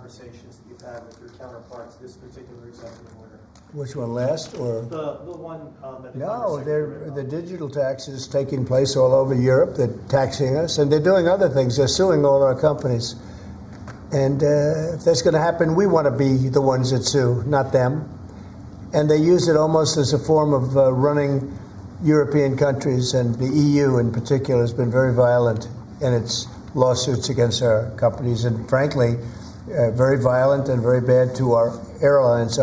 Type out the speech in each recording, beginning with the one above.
conversations that you've had with your counterparts this particular executive order? Which one, last or? The one that the No, Congress they're the digital taxes taking place all over Europe. They're taxing us, and they're doing other things. They're suing all our companies. And if that's going to happen, we want to be the ones that sue, not them. And they use it almost as a form of running European countries, and the EU in particular has been very violent in its lawsuits against our companies, and frankly, very violent and very bad to our airlines.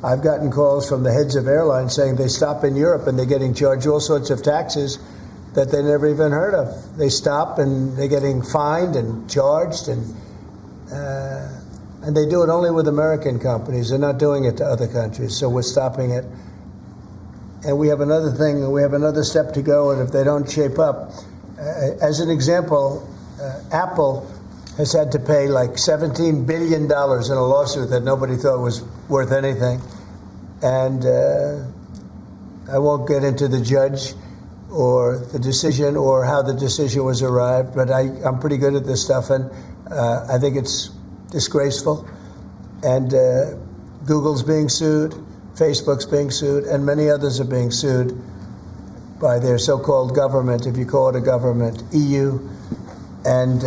I've gotten calls from the heads of airlines saying they stop in Europe and they're getting charged all sorts of taxes that they never even heard of. They stop and they're getting fined and charged, and they do it only with American companies. They're not doing it to other countries, so we're stopping it. And we have another thing, we have another step to go, and if they don't shape up, as an example, Apple has had to pay like $17 billion in a lawsuit that nobody thought was worth anything. And I won't get into the judge or the decision or how the decision was arrived, but I'm pretty good at this stuff, and I think it's disgraceful. And Google's being sued, Facebook's being sued, and many others are being sued by their so-called government, if you call it a government, EU, and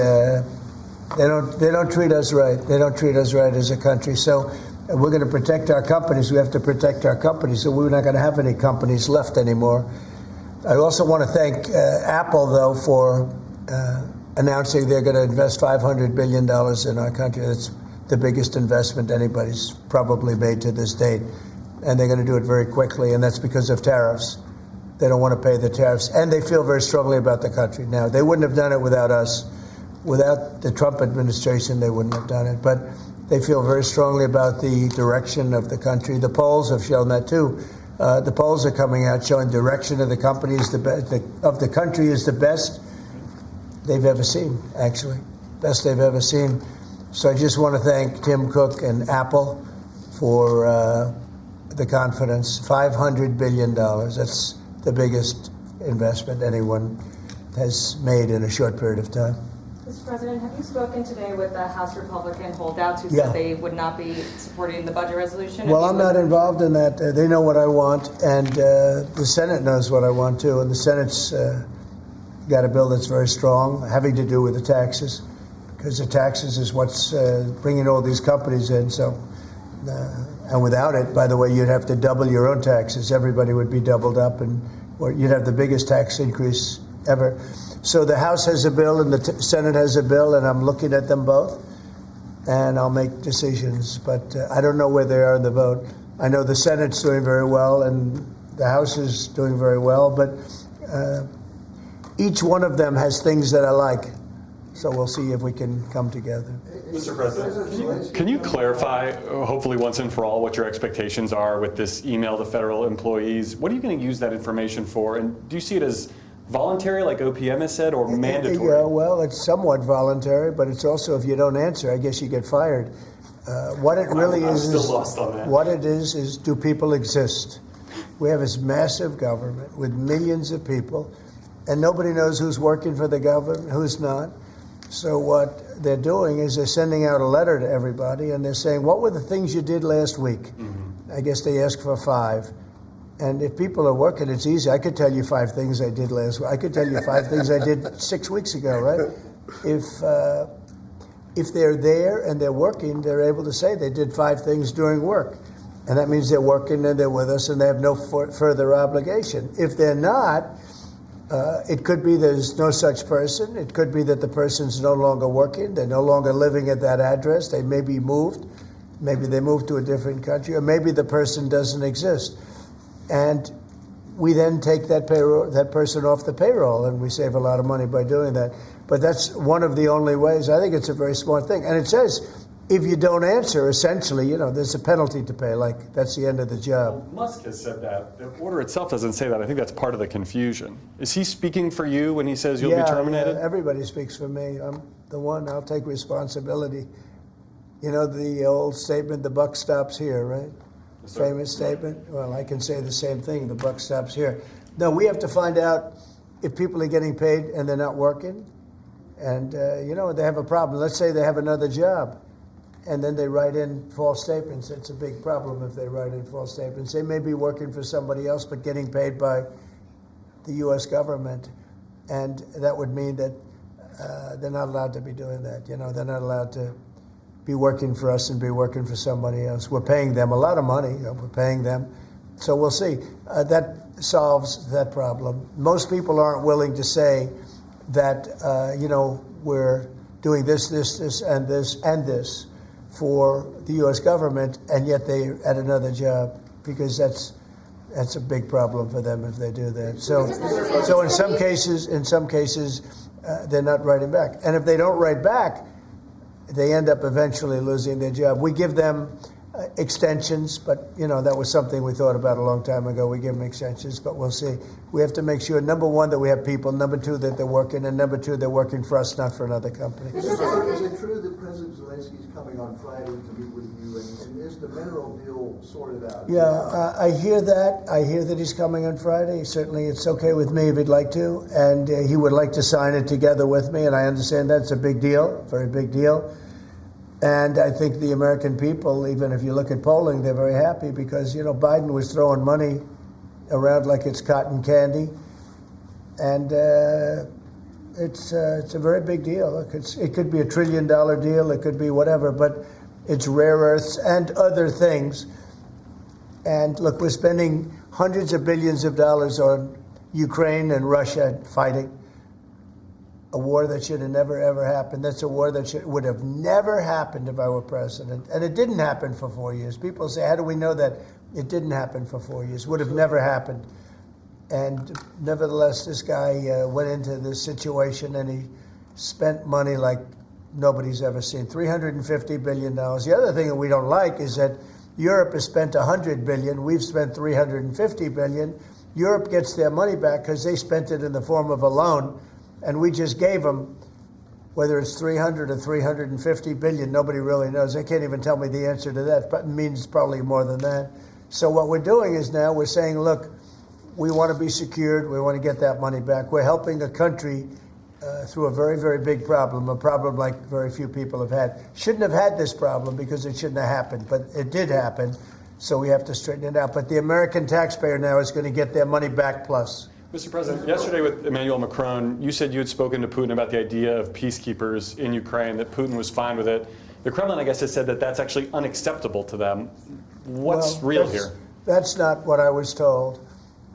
they don't treat us right. They don't treat us right as a country. So we're going to protect our companies. We have to protect our companies. So we're not going to have any companies left anymore. I also want to thank Apple, though, for announcing they're going to invest $500 billion in our country. That's the biggest investment anybody's probably made to this date. And they're going to do it very quickly, and that's because of tariffs. They don't want to pay the tariffs, and they feel very strongly about the country. Now, they wouldn't have done it without us. Without the Trump administration, they wouldn't have done it. But they feel very strongly about the direction of the country. The polls have shown that, too. The polls are coming out showing direction of the company is the best, of the country is the best they've ever seen, actually. Best they've ever seen. So I just want to thank Tim Cook and Apple for the confidence. $500 billion. That's the biggest investment anyone has made in a short period of time. Mr. President, have you spoken today with the House Republican holdouts who said they would not be supporting the budget resolution? Well, I'm not involved in that. They know what I want, and the Senate knows what I want, too. And the Senate's got a bill that's very strong, having to do with the taxes, because the taxes is what's bringing all these companies in. So, and without it, by the way, you'd have to double your own taxes. Everybody would be doubled up, and you'd have the biggest tax increase ever. So the House has a bill and the Senate has a bill, and I'm looking at them both, and I'll make decisions. But I don't know where they are in the vote. I know the Senate's doing very well, and the House is doing very well, but each one of them has things that I like. So we'll see if we can come together. Mr. President, can you clarify, hopefully once and for all, what your expectations are with this email to federal employees? What are you going to use that information for? And do you see it as voluntary, like OPM has said, or mandatory? Yeah, well, it's somewhat voluntary, but it's also, if you don't answer, I guess you get fired. What it really I'm is, still lost on that. What it is do people exist? We have this massive government with millions of people, and nobody knows who's working for the government, who's not. So what they're doing is they're sending out a letter to everybody, and they're saying, what were the things you did last week? Mm-hmm. I guess they ask for 5. And if people are working, it's easy. I could tell you 5 things I did last week. I could tell you 5 things I did 6 weeks ago, right? If they're there and they're working, they're able to say they did 5 things during work. And that means they're working and they're with us and they have no further obligation. If they're not, it could be there's no such person. It could be that the person's no longer working. They're no longer living at that address. They may be moved. Maybe they moved to a different country, or maybe the person doesn't exist. And we then take that person off the payroll, and we save a lot of money by doing that. But that's one of the only ways. I think it's a very smart thing. And it says, if you don't answer, essentially, there's a penalty to pay. Like, that's the end of the job. Well, Musk has said that. The order itself doesn't say that. I think that's part of the confusion. Is he speaking for you when he says you'll be terminated? Yeah, everybody speaks for me. I'm the one. I'll take responsibility. You know the old statement, the buck stops here, right? Famous statement. Well, I can say the same thing. The buck stops here. No, we have to find out if people are getting paid and they're not working, and they have a problem. Let's say they have another job, and then they write in false statements. It's a big problem if they write in false statements. They may be working for somebody else but getting paid by the U.S. government, and that would mean that they're not allowed to be doing that. You know, they're not allowed to be working for us and be working for somebody else. We're paying them a lot of money. You know, we're paying them. So we'll see. That solves that problem. Most people aren't willing to say that, you know, we're doing this, and this for the U.S. government, and yet they're at another job, because that's a big problem for them if they do that. So in some cases, they're not writing back. And if they don't write back, they end up eventually losing their job. We give them extensions, but, you know, that was something we thought about a long time ago. We give them extensions, but we'll see. We have to make sure, number one, that we have people, number two, that they're working, and number two, they're working for us, not for another company. Is it true that President Zelensky is coming on Friday to meet with you, and is the mineral deal sorted out? Yeah, I hear that. I hear that he's coming on Friday. Certainly, it's okay with me if he'd like to, and he would like to sign it together with me, and I understand that's a big deal, very big deal. And I think the American people, even if you look at polling, they're very happy because, you know, Biden was throwing money around like it's cotton candy. And it's a very big deal. Look, it could be $1 trillion deal. It could be whatever, but it's rare earths and other things. And look, we're spending hundreds of billions of dollars on Ukraine and Russia fighting. A war that should have never, ever happened. That's a war that would have never happened if I were president. And it didn't happen for 4 years. People say, how do we know that it didn't happen for 4 years? Would have never happened. And nevertheless, this guy went into this situation and he spent money like nobody's ever seen. $350 billion. The other thing that we don't like is that Europe has spent $100 billion. We've spent $350 billion. Europe gets their money back because they spent it in the form of a loan. And we just gave them, whether it's 300 or 350 billion, nobody really knows. They can't even tell me the answer to that, but it means probably more than that. So what we're doing is now we're saying, look, we want to be secured. We want to get that money back. We're helping a country through a very, very big problem, a problem like very few people have had. Shouldn't have had this problem because it shouldn't have happened, but it did happen. So we have to straighten it out. But the American taxpayer now is going to get their money back plus. Mr. President, yesterday with Emmanuel Macron, you said you had spoken to Putin about the idea of peacekeepers in Ukraine, that Putin was fine with it. The Kremlin, I guess, has said that that's actually unacceptable to them. What's real here? That's not what I was told.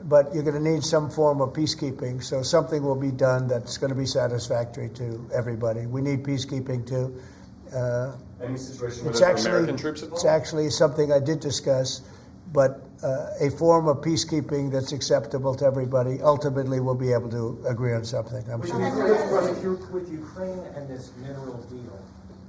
But you're going to need some form of peacekeeping, so something will be done that's going to be satisfactory to everybody. We need peacekeeping, too. Any situation where there's American troops involved? It's actually something I did discuss, but a form of peacekeeping that's acceptable to everybody, ultimately we'll be able to agree on something, I'm sure. With Ukraine and this mineral deal,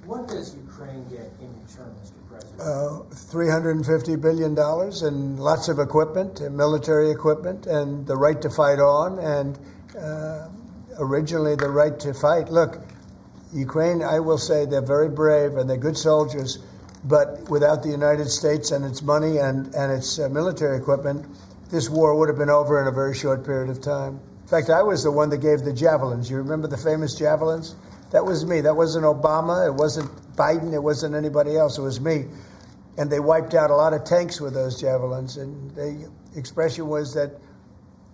what does Ukraine get in return, Mr. President? $350 billion and lots of equipment, and military equipment, and the right to fight on, and originally the right to fight. Look, Ukraine, I will say, they're very brave and they're good soldiers, but without the United States and its money and its military equipment, this war would have been over in a very short period of time. In fact, I was the one that gave the javelins. You remember the famous javelins? That was me. That wasn't Obama. It wasn't Biden. It wasn't anybody else. It was me. And they wiped out a lot of tanks with those javelins. And the expression was that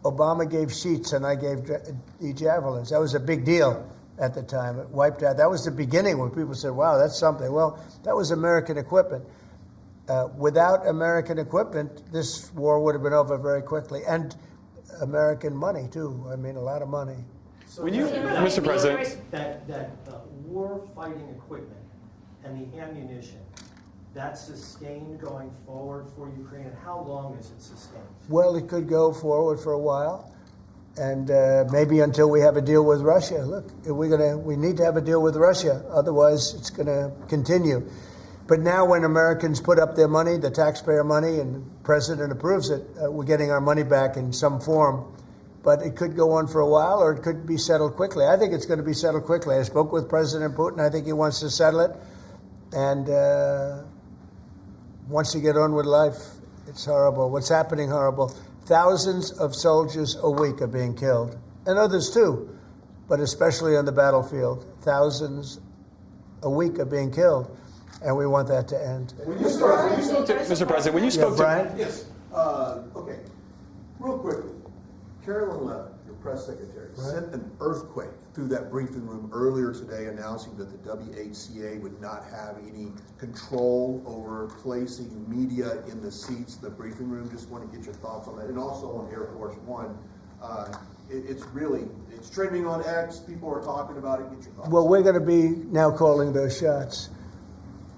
Obama gave sheets and I gave the javelins. That was a big deal at the time. It wiped out. That was the beginning when people said, wow, that's something. Well, that was American equipment. Without American equipment, this war would have been over very quickly. And American money, too. I mean, a lot of money. So Mr. President, that war-fighting equipment and the ammunition, that's sustained going forward for Ukraine, and how long is it sustained? Well, it could go forward for a while, and maybe until we have a deal with Russia. Look, we need to have a deal with Russia, otherwise it's going to continue. But now when Americans put up their money, the taxpayer money, and the president approves it, we're getting our money back in some form. But it could go on for a while, or it could be settled quickly. I think it's going to be settled quickly. I spoke with President Putin. I think he wants to settle it, and wants to get on with life. It's horrible. What's happening horrible. Thousands of soldiers a week are being killed, and others too, but especially on the battlefield. Thousands a week are being killed. and we want that to end. Mr. President, when you spoke to Brian? Yes, okay. Real quickly, Carolyn Levin, your press secretary, sent an earthquake through that briefing room earlier today announcing that the WHCA would not have any control over placing media in the seats in the briefing room. Just want to get your thoughts on that. And also on Air Force One, it's trending on X. People are talking about it. Get your thoughts. Well, we're going to be now calling those shots.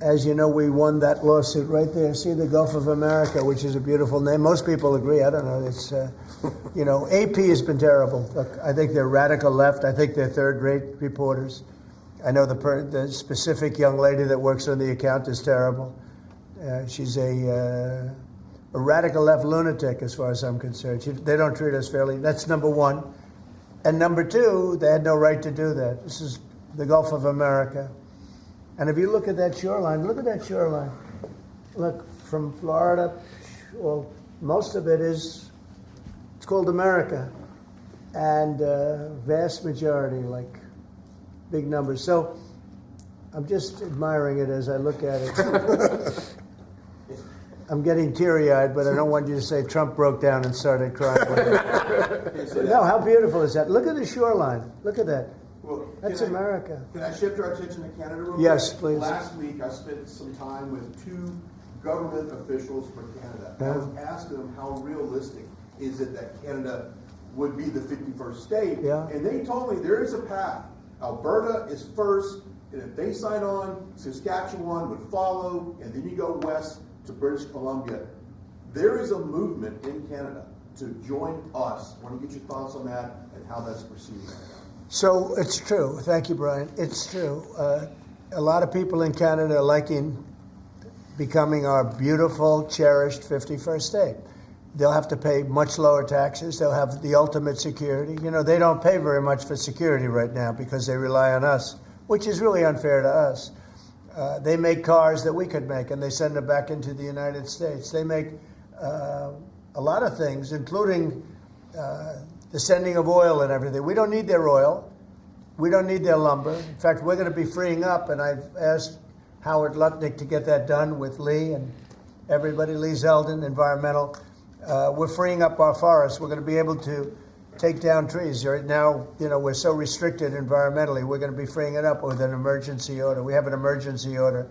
As you know, we won that lawsuit right there. See, the Gulf of America, which is a beautiful name. Most people agree. I don't know. It's, AP has been terrible. Look, I think they're radical left. I think they're third-rate reporters. I know the specific young lady that works on the account is terrible. She's a radical left lunatic, as far as I'm concerned. They don't treat us fairly. That's number one. And number two, they had no right to do that. This is the Gulf of America. And if you look at that shoreline, look at that shoreline. Look, from Florida, well, most of it it's called America. And vast majority, like big numbers. So I'm just admiring it as I look at it. I'm getting teary-eyed, but I don't want you to say Trump broke down and started crying. No, how beautiful is that? Look at the shoreline. Look at that. Well, That's America. Can I shift our attention to Canada real quick? Yes, please. Last week, I spent some time with 2 government officials from Canada. I was asking them how realistic is it that Canada would be the 51st state. Yeah. And they told me there is a path. Alberta is first, and if they sign on, Saskatchewan would follow, and then you go west to British Columbia. There is a movement in Canada to join us. I want to get your thoughts on that and how that's proceeding right now. So it's true. Thank you, Brian. It's true. A lot of people in Canada are liking becoming our beautiful, cherished 51st state. They'll have to pay much lower taxes. They'll have the ultimate security. They don't pay very much for security right now because they rely on us, which is really unfair to us. They make cars that we could make, and they send them back into the United States. They make a lot of things, including the sending of oil and everything. We don't need their oil. We don't need their lumber. In fact, we're going to be freeing up, and I've asked Howard Lutnick to get that done with Lee and everybody, Lee Zeldin, environmental. We're freeing up our forests. We're going to be able to take down trees. Right now, we're so restricted environmentally. We're going to be freeing it up with an emergency order. We have an emergency order,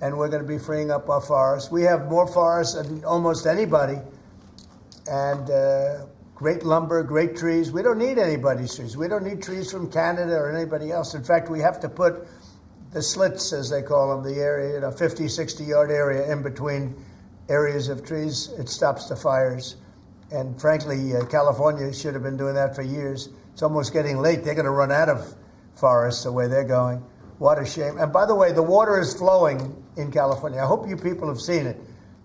and we're going to be freeing up our forests. We have more forests than almost anybody, and great lumber, great trees. We don't need anybody's trees. We don't need trees from Canada or anybody else. In fact, we have to put the slits, as they call them, the area, 50, 60-yard area in between areas of trees. It stops the fires. And frankly, California should have been doing that for years. It's almost getting late. They're going to run out of forests the way they're going. What a shame. And by the way, the water is flowing in California. I hope you people have seen it.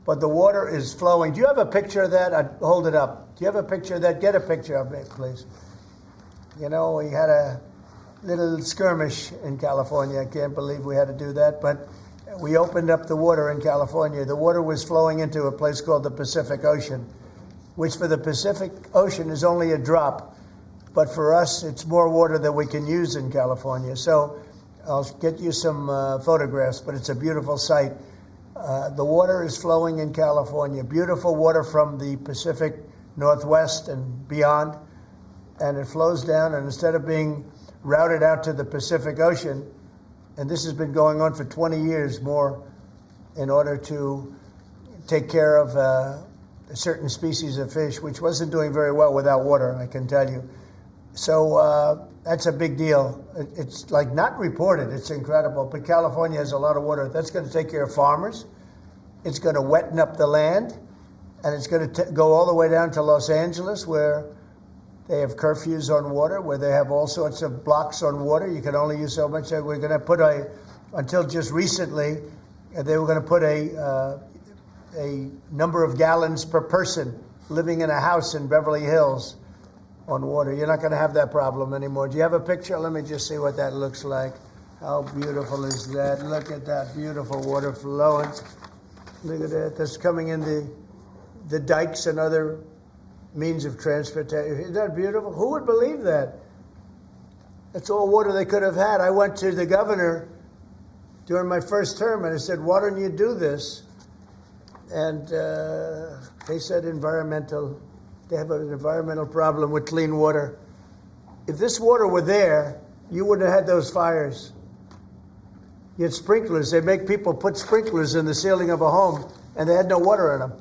But the water is flowing. Do you have a picture of that? I'd hold it up. Do you have a picture of that? Get a picture of it, please. We had a little skirmish in California. I can't believe we had to do that. But we opened up the water in California. The water was flowing into a place called the Pacific Ocean, which for the Pacific Ocean is only a drop. But for us, it's more water than we can use in California. So I'll get you some photographs, but it's a beautiful sight. The water is flowing in California. Beautiful water from the Pacific Northwest and beyond. And it flows down, and instead of being routed out to the Pacific Ocean, and this has been going on for 20 years more in order to take care of a certain species of fish, which wasn't doing very well without water, I can tell you. So that's a big deal. It's like not reported. It's incredible. But California has a lot of water. That's going to take care of farmers. It's going to wetten up the land. And it's going to go all the way down to Los Angeles, where they have curfews on water, where they have all sorts of blocks on water. You can only use so much. We're going to put until just recently, they were going to put a number of gallons per person living in a house in Beverly Hills on water. You're not going to have that problem anymore. Do you have a picture? Let me just see what that looks like. How beautiful is that? Look at that beautiful water flowing. Look at that. That's coming in the dikes and other means of transportation. Isn't that beautiful? Who would believe that? That's all water they could have had. I went to the governor during my first term, and I said, why don't you do this? And they said they have an environmental problem with clean water. If this water were there, you wouldn't have had those fires. You had sprinklers. They make people put sprinklers in the ceiling of a home, and they had no water in them.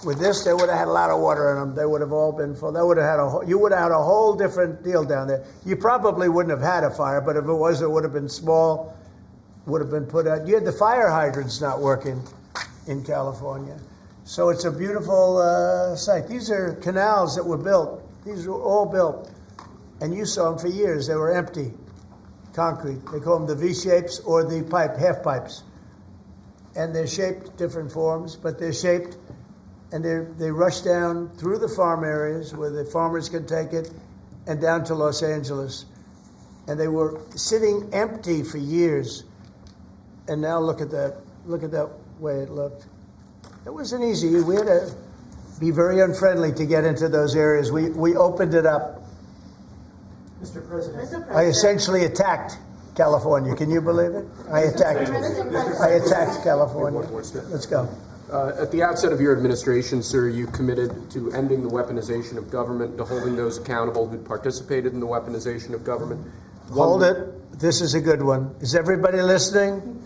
With this, they would have had a lot of water in them. They would have all been full. You would have had a whole different deal down there. You probably wouldn't have had a fire, but if it was, it would have been small, would have been put out. You had the fire hydrants not working in California. So it's a beautiful site. These are canals that were built. These were all built. And you saw them for years. They were empty, concrete. They call them the V-shapes or the half pipes. And they're shaped different forms, but they're shaped. And they rush down through the farm areas where the farmers can take it and down to Los Angeles. And they were sitting empty for years. And now look at that. Look at that way it looked. It wasn't easy. We had to be very unfriendly to get into those areas. We opened it up. Mr. President. I essentially attacked California. Can you believe it? I attacked California. Let's go. At the outset of your administration, sir, you committed to ending the weaponization of government, to holding those accountable who participated in the weaponization of government. Hold it. This is a good one. Is everybody listening?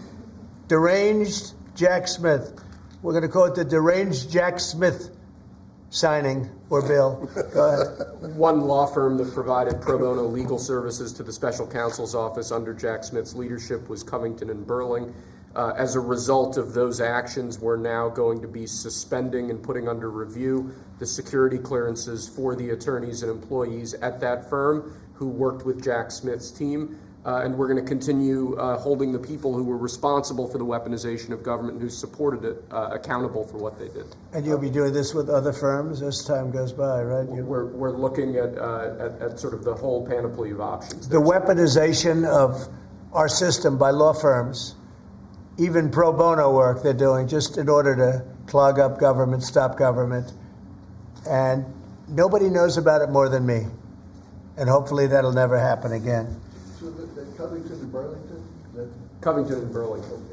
Deranged Jack Smith. We're going to call it the Deranged Jack Smith signing or bill. Go ahead. One law firm that provided pro bono legal services to the special counsel's office under Jack Smith's leadership was Covington and Burling. As a result of those actions, we're now going to be suspending and putting under review the security clearances for the attorneys and employees at that firm who worked with Jack Smith's team. And we're going to continue holding the people who were responsible for the weaponization of government and who supported it accountable for what they did. And you'll be doing this with other firms as time goes by, right? We're looking at sort of the whole panoply of options. The weaponization of our system by law firms, even pro bono work they're doing just in order to clog up government, stop government. And nobody knows about it more than me. And hopefully that'll never happen again. So the Covington and Burlington? Covington and Burlington.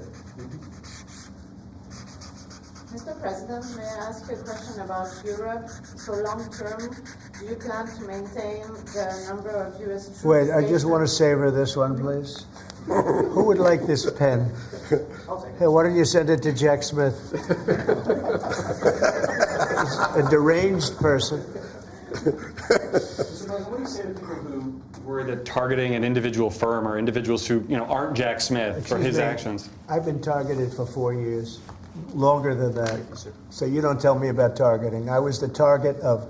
Mr. President, may I ask you a question about Europe? So long term, do you plan to maintain the number of U.S. troops? Wait, I just want to savor this one, please. Who would like this pen? Hey, why don't you send it to Jack Smith? A deranged person. What do you say to people who worry that targeting an individual firm or individuals who aren't Jack Smith for his actions? I've been targeted for 4 years, longer than that. So you don't tell me about targeting. I was the target of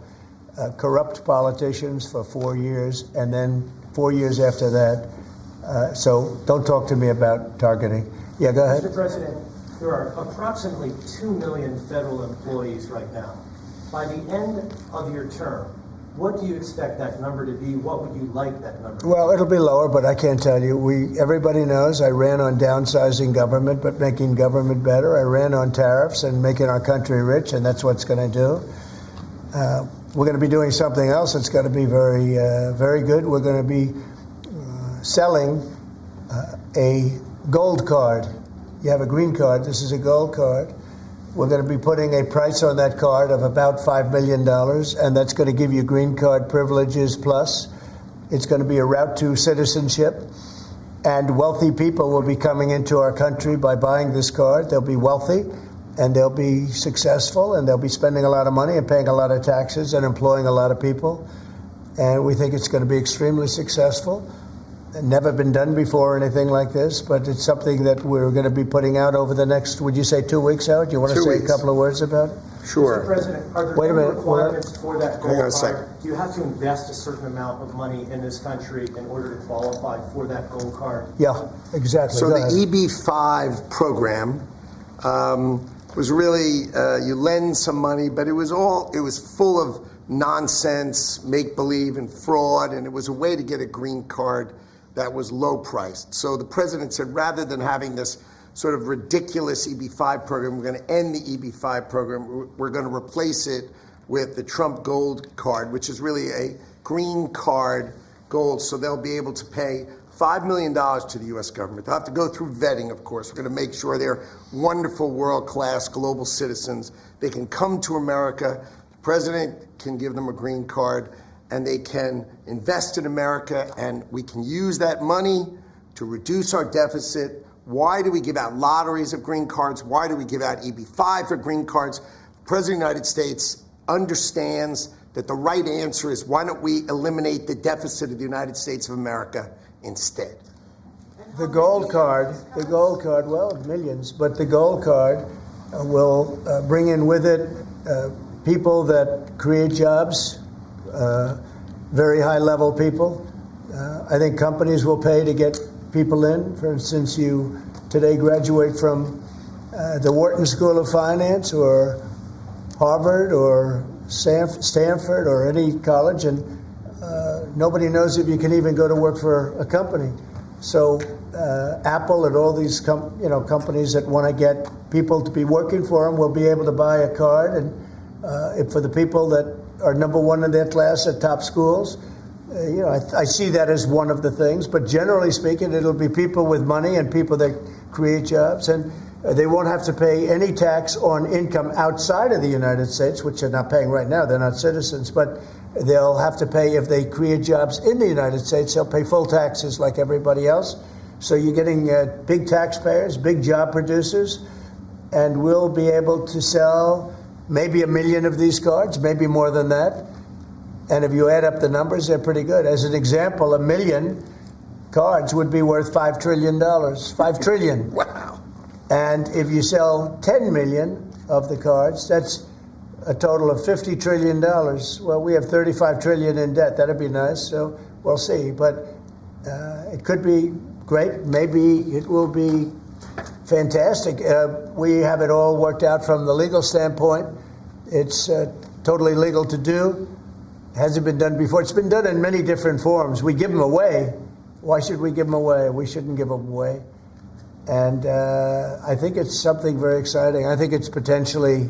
corrupt politicians for 4 years, and then 4 years after that. So don't talk to me about targeting. Yeah, go ahead. Mr. President, there are approximately 2 million federal employees right now. By the end of your term, what do you expect that number to be? What would you like that number to be? Well, it'll be lower, but I can't tell you. Everybody knows I ran on downsizing government, but making government better. I ran on tariffs and making our country rich, and that's what's going to do. We're going to be doing something else that's going to be very, very good. We're going to be selling a gold card. You have a green card. This is a gold card. We're going to be putting a price on that card of about $5 million, and that's going to give you green card privileges plus. It's going to be a route to citizenship, and wealthy people will be coming into our country by buying this card. They'll be wealthy, and they'll be successful, and they'll be spending a lot of money and paying a lot of taxes and employing a lot of people. And we think it's going to be extremely successful. Never been done before or anything like this, but it's something that we're going to be putting out over the next, would you say 2 weeks, Howard? Do you want to say a couple of words about it? Sure. Mr. President, are there Wait a any minute. requirements for that gold Hang on a card? second. Do you have to invest a certain amount of money in this country in order to qualify for that gold card? Yeah, exactly. So Go the ahead. EB-5 program was really, you lend some money, but it was full of nonsense, make-believe, and fraud, and it was a way to get a green card that was low priced. So the president said, rather than having this sort of ridiculous EB-5 program, we're going to end the EB-5 program. We're going to replace it with the Trump Gold Card, which is really a green card gold. So they'll be able to pay $5 million to the U.S. government. They'll have to go through vetting, of course. We're going to make sure they're wonderful, world-class, global citizens. They can come to America. The president can give them a green card, and they can invest in America, and we can use that money to reduce our deficit. Why do we give out lotteries of green cards? Why do we give out EB-5 for green cards? The President of the United States understands that the right answer is, why don't we eliminate the deficit of the United States of America instead? The gold card, well, millions, but the gold card will bring in with it people that create jobs, very high-level people. I think companies will pay to get people in. For instance, you today graduate from the Wharton School of Finance or Harvard or Stanford or any college, and nobody knows if you can even go to work for a company. So Apple and all these companies that want to get people to be working for them will be able to buy a card, and for the people that are number one in their class at top schools, I see that as one of the things. But generally speaking, it'll be people with money and people that create jobs, and they won't have to pay any tax on income outside of the United States, which they're not paying right now. They're not citizens, but they'll have to pay if they create jobs in the United States. They'll pay full taxes like everybody else. So you're getting big taxpayers, big job producers, and we'll be able to sell maybe 1 million of these cards, maybe more than that. And if you add up the numbers, they're pretty good. As an example, 1 million cards would be worth $5 trillion. $5 trillion. Wow. And if you sell 10 million of the cards, that's a total of $50 trillion. Well, we have 35 trillion in debt. That'd be nice. So we'll see. But it could be great. Maybe it will be fantastic. We have it all worked out from the legal standpoint. It's totally legal to do. Hasn't been done before. It's been done in many different forms. We give them away. Why should we give them away? We shouldn't give them away. And I think it's something very exciting. I think it's potentially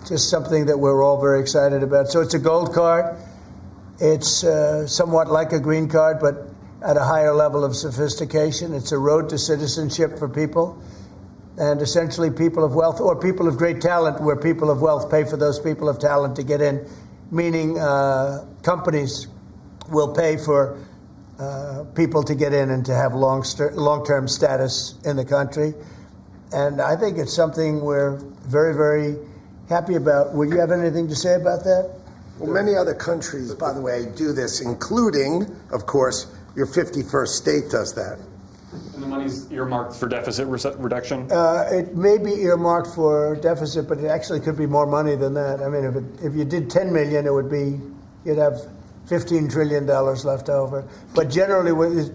just something that we're all very excited about. So it's a gold card. It's somewhat like a green card, but at a higher level of sophistication. It's a road to citizenship for people. And essentially people of wealth or people of great talent, where people of wealth pay for those people of talent to get in, meaning companies will pay for people to get in and to have long-term status in the country. And I think it's something we're very, very happy about. Would you have anything to say about that? Well, many other countries, by the way, do this, including, of course, your 51st state does that. And the money's earmarked for deficit reduction? It may be earmarked for deficit, but it actually could be more money than that. I mean, if you did 10 million, you'd have $15 trillion left over. But generally,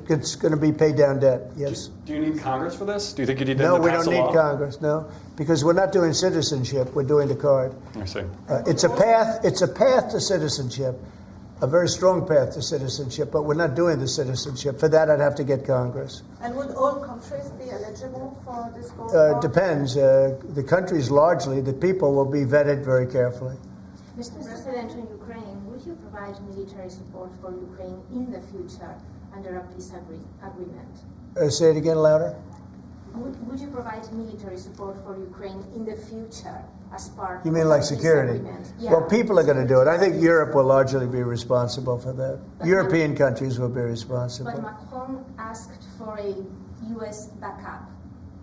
it's going to be paid down debt, yes. Do you need Congress for this? Do you think you need to No, pass we don't a law? need Congress, no. Because we're not doing citizenship, we're doing the card. I see. It's a path to citizenship, a very strong path to citizenship, but we're not doing the citizenship. For that, I'd have to get Congress. And would all countries be eligible for this gold card? Depends. The countries largely, the people will be vetted very carefully. Mr. President, in Ukraine, would you provide military support for Ukraine in the future under a peace agreement? Say it again louder. Would you provide military support for Ukraine in the future as part You mean of like a peace security? agreement? Yeah. Well, people are going to do it. I think Europe will largely be responsible for that. European countries will be responsible. But Macron asked for a U.S. backup.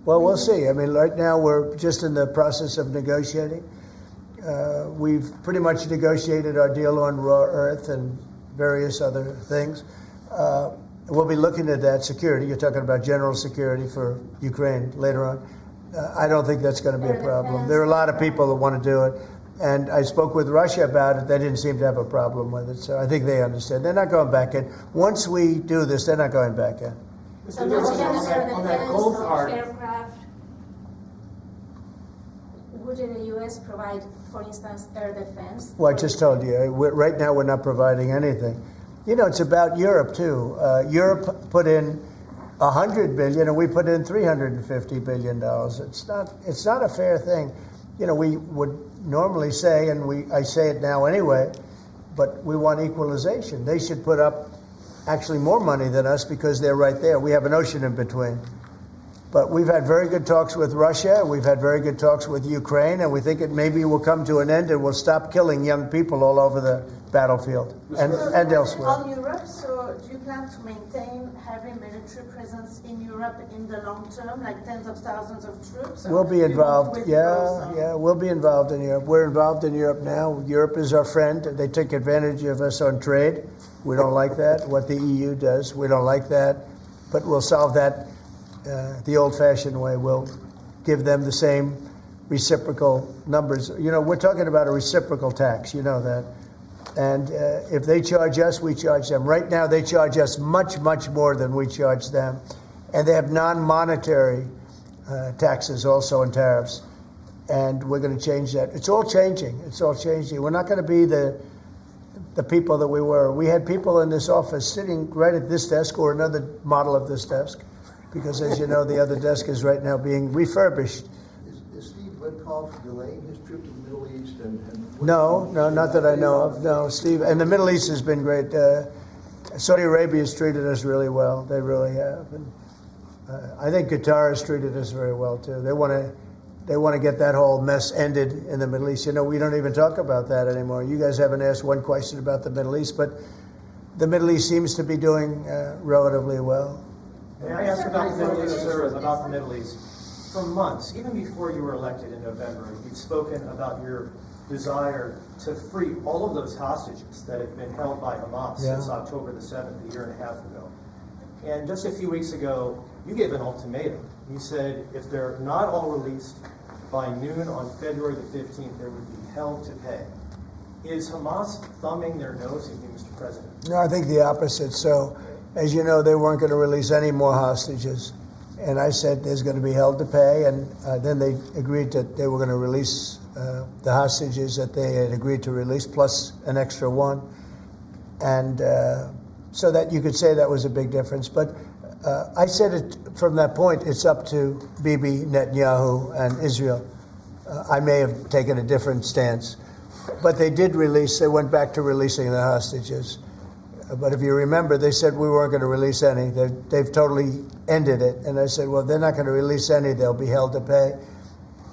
Well, we'll see. I mean, right now we're just in the process of negotiating. We've pretty much negotiated our deal on raw earth and various other things. We'll be looking at that security. You're talking about general security for Ukraine later on. I don't think that's going to be a problem. There are a lot of people that want to do it. And I spoke with Russia about it. They didn't seem to have a problem with it. So I think they understand. They're not going back in. Once we do this, they're not going back in. So on that gold card. Aircraft, would the U.S. provide, for instance, air defense? Well, I just told you. Right now, we're not providing anything. You know, it's about Europe, too. Europe put in $100 billion, and we put in $350 billion. It's not a fair thing. You know, we would normally say, and I say it now anyway, but we want equalization. They should put up actually more money than us because they're right there. We have an ocean in between. But we've had very good talks with Russia. We've had very good talks with Ukraine, and we think it maybe will come to an end and we'll stop killing young people all over the battlefield and elsewhere. On Europe, so do you plan to maintain heavy military presence in Europe in the long term, like tens of thousands of troops? We'll be involved. Yeah, we'll be involved in Europe. We're involved in Europe now. Europe is our friend. They take advantage of us on trade. We don't like that. What the EU does, we don't like that. But we'll solve that the old-fashioned way. We'll give them the same reciprocal numbers. You know, we're talking about a reciprocal tax. You know that. And if they charge us, we charge them. Right now, they charge us much, much more than we charge them. And they have non-monetary taxes also and tariffs. And we're going to change that. It's all changing. It's all changing. We're not going to be the people that we were. We had people in this office sitting right at this desk or another model of this desk, because as you know, the other desk is right now being refurbished. Is Steve Witkoff delaying his trip to the Middle East? No, not that I know of. No, Steve. And the Middle East has been great. Saudi Arabia has treated us really well. They really have. And I think Qatar has treated us very well too. They want to get that whole mess ended in the Middle East. You know, we don't even talk about that anymore. You guys haven't asked one question about the Middle East, but the Middle East seems to be doing relatively well. May I ask about the Middle East, sir, about the Middle East? For months, even before you were elected in November, you'd spoken about your desire to free all of those hostages that have been held by Hamas since October the 7th, a year and a half ago. And just a few weeks ago, you gave an ultimatum. You said if they're not all released by noon on February the 15th, they would be held to pay. Is Hamas thumbing their nose at you, Mr. President? No, I think the opposite. So, as you know, they weren't going to release any more hostages. And I said there's going to be held to pay. And then they agreed that they were going to release the hostages that they had agreed to release, plus an extra one. And so that you could say that was a big difference. But I said it from that point, it's up to Bibi Netanyahu and Israel. I may have taken a different stance. But they did release, they went back to releasing the hostages. But if you remember, they said we weren't going to release any. They've totally ended it. And I said, well, they're not going to release any. They'll be held to pay.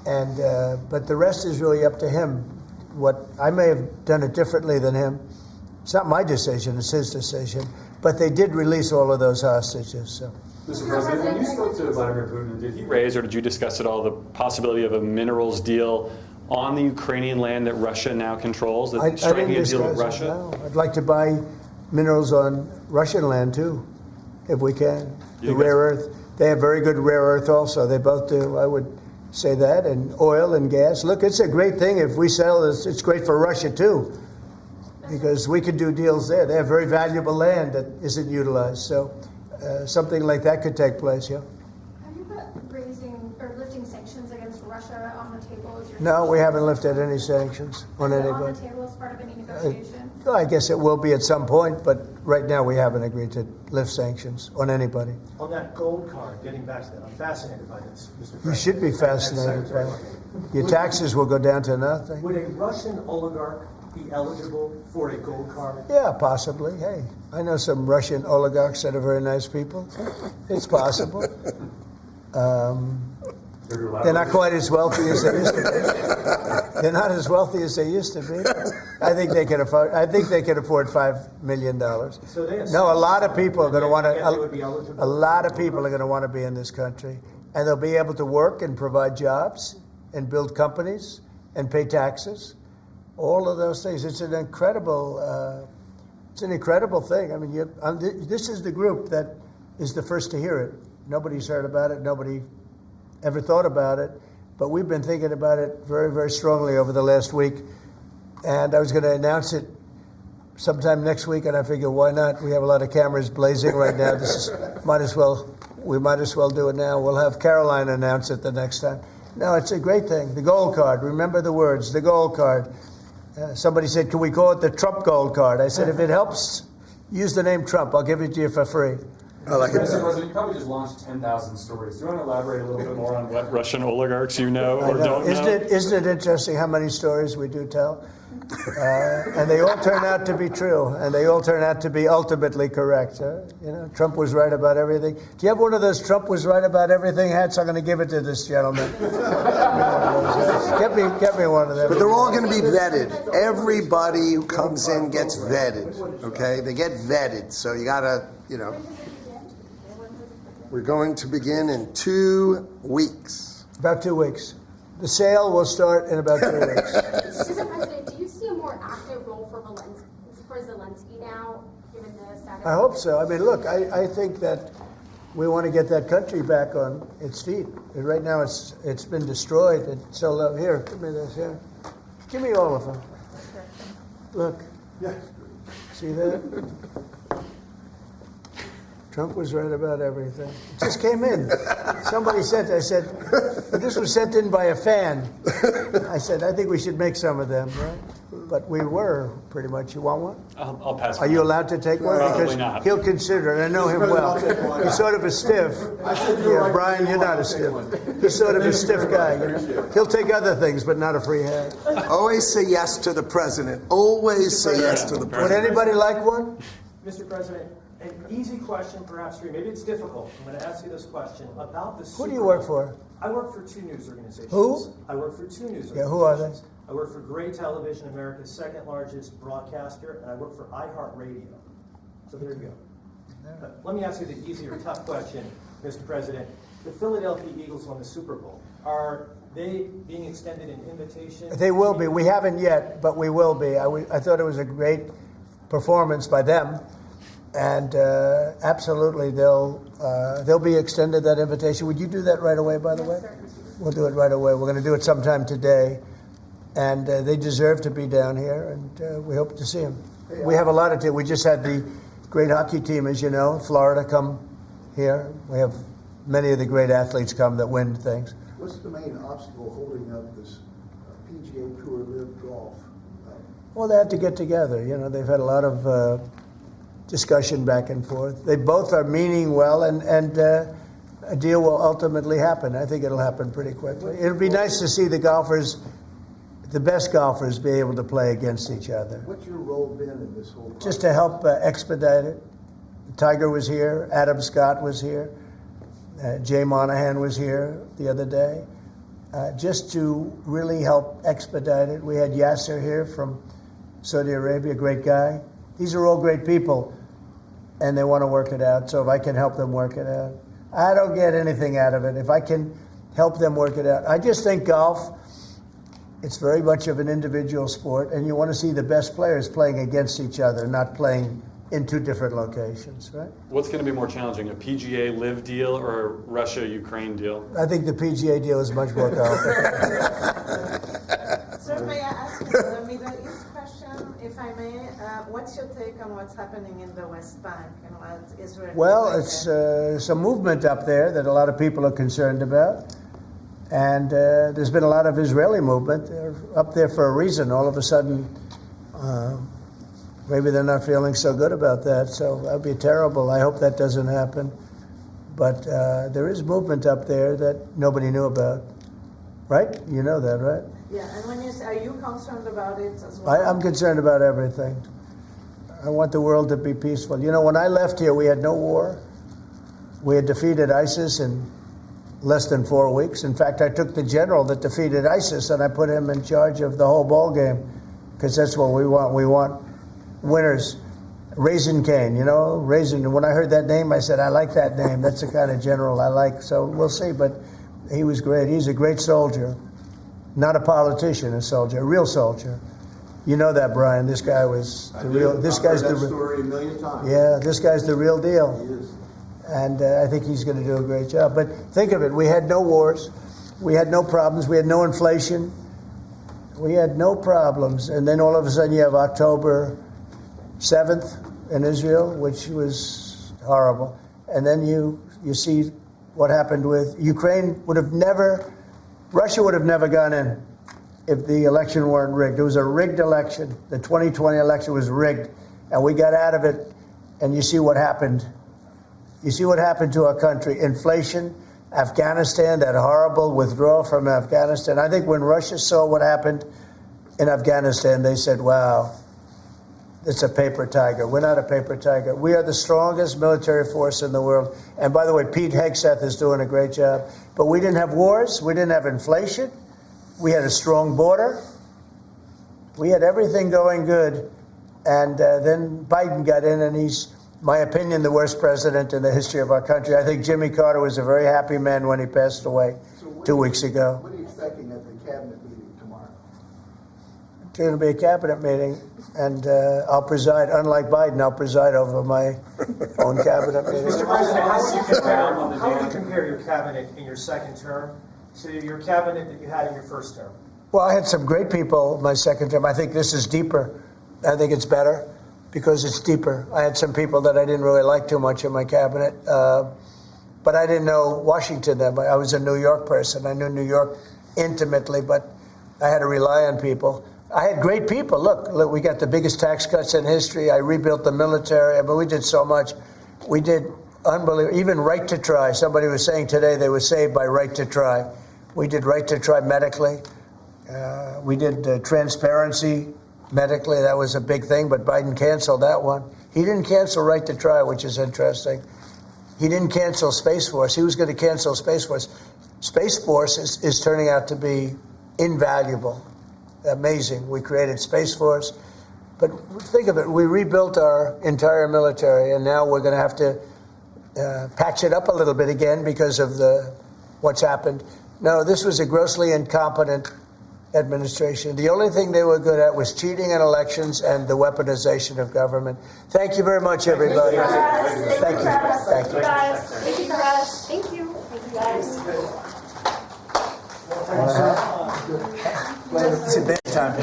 And but the rest is really up to him. What I may have done it differently than him. It's not my decision. It's his decision. But they did release all of those hostages. So. Mr. President, when you spoke to Vladimir Putin, did he raise or did you discuss at all the possibility of a minerals deal on the Ukrainian land that Russia now controls? That striking a deal with Russia? No. I'd like to buy minerals on Russian land too, if we can. The rare earth. They have very good rare earth also. They both do. I would say that. And oil and gas. Look, it's a great thing if we sell this. It's great for Russia too, because we could do deals there. They have very valuable land that isn't utilized. So something like that could take place, yeah. Have you put raising or lifting sanctions against Russia on the table? No, we haven't lifted any sanctions on anybody. On the table as part of any negotiation? I guess it will be at some point, but right now we haven't agreed to lift sanctions on anybody. On that gold card, getting back to that, I'm fascinated by this, Mr. President. You should be fascinated by it. Your taxes will go down to nothing. Would a Russian oligarch be eligible for a gold card? Yeah, possibly. Hey, I know some Russian oligarchs that are very nice people. It's possible. They're not quite as wealthy as they used to be. They're not as wealthy as they used to be. I think they can afford. I think they can afford $5 million. So no, a lot of people are going to want to. A lot of people are going to want to be in this country, and they'll be able to work and provide jobs and build companies and pay taxes. All of those things. It's an incredible. It's an incredible thing. I mean, this is the group that is the first to hear it. Nobody's heard about it. Nobody ever thought about it, but we've been thinking about it very, very strongly over the last week. And I was going to announce it sometime next week, and I figured, why not? We have a lot of cameras blazing right now. We might as well do it now. We'll have Caroline announce it the next time. No, it's a great thing. The gold card. Remember the words, the gold card. Somebody said, can we call it the Trump gold card? I said, if it helps, use the name Trump. I'll give it to you for free. I like Mr. President, you probably just launched 10,000 stories. Do you want to elaborate a little bit more on what Russian oligarchs you know or don't know? Isn't it interesting how many stories we do tell? And they all turn out to be true, and they all turn out to be ultimately correct. Trump was right about everything. Do you have one of those Trump was right about everything hats? I'm going to give it to this gentleman. Get me one of them. But they're all going to be vetted. Everybody who comes in gets vetted, okay? They get vetted, so you got to, We're going to begin in 2 weeks. About 2 weeks. The sale will start in about 2 weeks. Mr. President, do you see a more active role for Zelensky now, given the status? I hope so. I mean, look, I think that we want to get that country back on its feet. And right now, it's been destroyed. It's so low. Here, give me this. Here, give me all of them. Look, see that? Trump was right about everything. It just came in. Somebody sent, I said, this was sent in by a fan. I said, I think we should make some of them, right? But we were, pretty much. You want one? I'll pass. Are you allowed to take one? Probably because not. He'll consider it. I know him well. He's sort of a stiff. Yeah, Brian, you're not a stiff. He's sort of a stiff guy. He'll take other things, but not a free hand. Always say yes to the president. Always say yes to the president. Would anybody like one? Mr. President, an easy question perhaps for you. Maybe it's difficult. I'm going to ask you this question about the Who do you work for? I work for 2 news organizations. Who? I work for 2 news organizations. Yeah, who are they? I work for Gray Television, America's second largest broadcaster, and I work for iHeartRadio. So there you go. Let me ask you the easier, tough question, Mr. President. The Philadelphia Eagles won the Super Bowl. Are they being extended an invitation? They will be. We haven't yet, but we will be. I thought it was a great performance by them. And absolutely, they'll be extended that invitation. Would you do that right away, by the way? We'll do it right away. We're going to do it sometime today. And they deserve to be down here, and we hope to see them. We have a lot of teams. We just had the great hockey team, as you know, Florida come here. We have many of the great athletes come that win things. What's the main obstacle holding up this PGA Tour Live Golf? Well, they have to get together. They've had a lot of discussion back and forth. They both are meaning well, and a deal will ultimately happen. I think it'll happen pretty quickly. It'll be nice to see the best golfers be able to play against each other. What's your role been in this whole process? Just to help expedite it. Tiger was here. Adam Scott was here. Jay Monahan was here the other day. Just to really help expedite it. We had Yasser here from Saudi Arabia, great guy. These are all great people, and they want to work it out. So if I can help them work it out, I don't get anything out of it. If I can help them work it out. I just think golf, it's very much of an individual sport, and you want to see the best players playing against each other, not playing in 2 different locations, right? What's going to be more challenging, a PGA Live deal or a Russia-Ukraine deal? I think the PGA deal is much more complicated. Sir, may I ask you the Middle East question, if I may? What's your take on what's happening in the West Bank and what Israel? Well, it's some movement up there that a lot of people are concerned about. And there's been a lot of Israeli movement. They're up there for a reason. All of a sudden, maybe they're not feeling so good about that. So that would be terrible. I hope that doesn't happen. But there is movement up there that nobody knew about. Right? You know that, right? Yeah, and when you say, are you concerned about it as well? I'm concerned about everything. I want the world to be peaceful. When I left here, we had no war. We had defeated ISIS in less than 4 weeks. In fact, I took the general that defeated ISIS and I put him in charge of the whole ball game, because that's what we want. We want winners. Raisin Cane, Raisin. When I heard that name, I said, I like that name. That's the kind of general I like. So we'll see. But he was great. He's a great soldier. Not a politician, a soldier, a real soldier. You know that, Brian. This guy was the real. This guy's the story a million times. Yeah, this guy's the real deal. He is. And I think he's going to do a great job. But think of it. We had no wars. We had no problems. We had no inflation. We had no problems. And then all of a sudden you have October 7th in Israel, which was horrible. And then you see what happened with Ukraine. Russia would have never gone in if the election weren't rigged. It was a rigged election. The 2020 election was rigged. And we got out of it. And you see what happened. You see what happened to our country. Inflation, Afghanistan, that horrible withdrawal from Afghanistan. I think when Russia saw what happened in Afghanistan, they said, wow, it's a paper tiger. We're not a paper tiger. We are the strongest military force in the world. And by the way, Pete Hegseth is doing a great job. But we didn't have wars. We didn't have inflation. We had a strong border. We had everything going good. And then Biden got in, and he's, my opinion, the worst president in the history of our country. I think Jimmy Carter was a very happy man when he passed away 2 weeks ago. What are you expecting at the cabinet meeting tomorrow? It's going to be a cabinet meeting, and I'll preside. Unlike Biden, I'll preside over my own cabinet meeting. Mr. President, how would you compare your cabinet in your second term to your cabinet that you had in your first term? Well, I had some great people my second term. I think this is deeper. I think it's better because it's deeper. I had some people that I didn't really like too much in my cabinet, but I didn't know Washington then. I was a New York person. I knew New York intimately, but I had to rely on people. I had great people. Look, we got the biggest tax cuts in history. I rebuilt the military. I mean, we did so much. We did unbelievable. Even right to try. Somebody was saying today they were saved by right to try. We did right to try medically. We did transparency medically. That was a big thing, but Biden canceled that one. He didn't cancel right to try, which is interesting. He didn't cancel Space Force. He was going to cancel Space Force. Space Force is turning out to be invaluable. Amazing. We created Space Force. But think of it. We rebuilt our entire military, and now we're going to have to patch it up a little bit again because of what's happened. No, this was a grossly incompetent administration. The only thing they were good at was cheating in elections and the weaponization of government. Thank you very much, everybody. Thank you. Thank you, guys. Thank you, guys. Thank you. Thank you, guys. It's a big time.